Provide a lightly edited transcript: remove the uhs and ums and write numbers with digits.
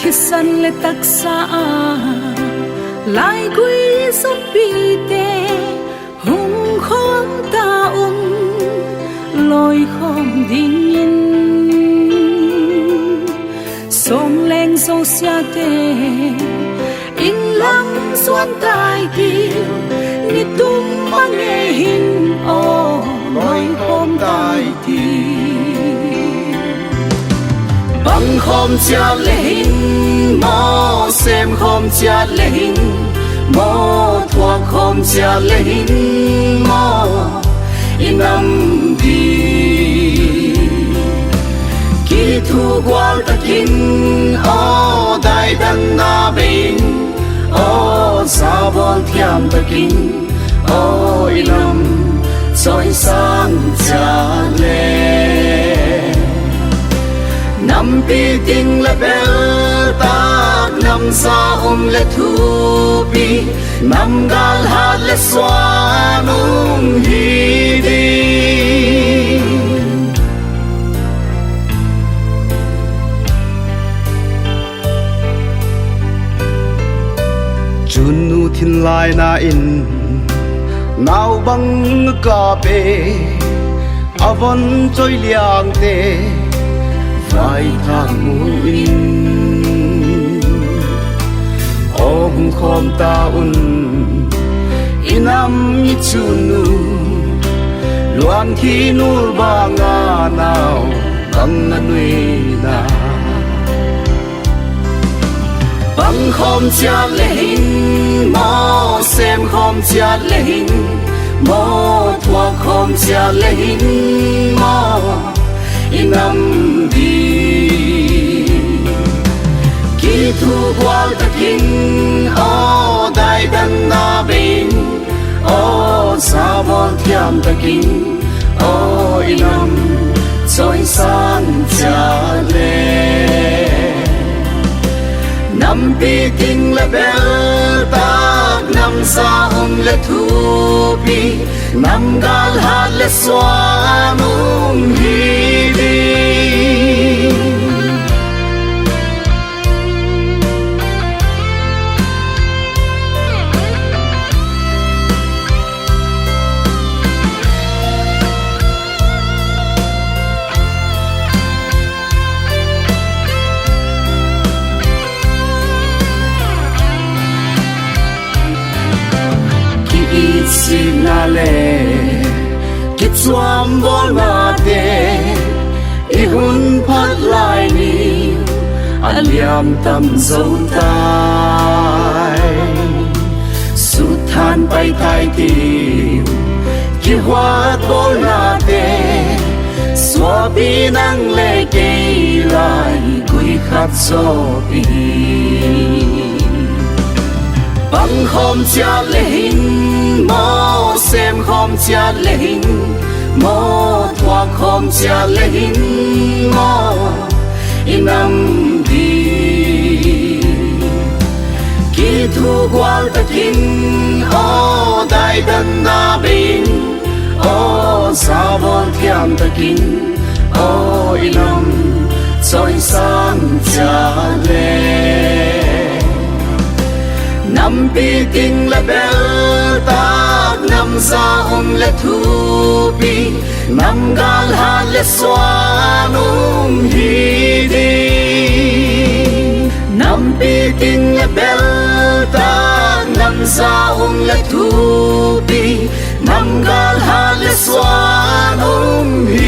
khisan le taksa lai quy sop pi te hung khom ta lôi khom ding in som leng so sia te in lam suan tai ti ni tum mange hin o lôi khom tai ti bang khom chia le hin mo sem khom chia le hin mo thua khom chia le hin mo inam đi ki thu gwal takin o dai dan na bein o sa bon thiam takin o inam soi sang cha le nam pi ting la bel tak nam sa le thu pi nam gal hat le swanum hi di chun nu thin lai na in nau bang ka pe avon choi liang te vai thang mu in ong khom ta inam ni chunu luan thi nul ba nga nao bang na nui na bang khom chia le hin mo sem khom chia le hin mo thua khom chia le hin mo inam đi ki thu gwal takin o dai dan na bein o sa bon thiam takin o inam choi san cha le nam pi ting la bel tak nam sa le thu pi nam gal hat le swanum hi di signale kit swam bol mate I hun phat lai ni aliam tam dấu tai su than bay tai tiêu ki hoa bol mate xóa bi nang le kei lai quy khát so bi bang khom chia le hin mo sem khom chia le hin mo thua khom chia le hin mo inam đi ki thu gwal takin o dai dan na bein o sa bon thiam takin o inam choi sang cha le nam pi ting la bel tak nam sa le thu pi nam gal hat le swanum hi di nam pi ting la bel tak nam sa le thu pi nam gal hat le swanum hi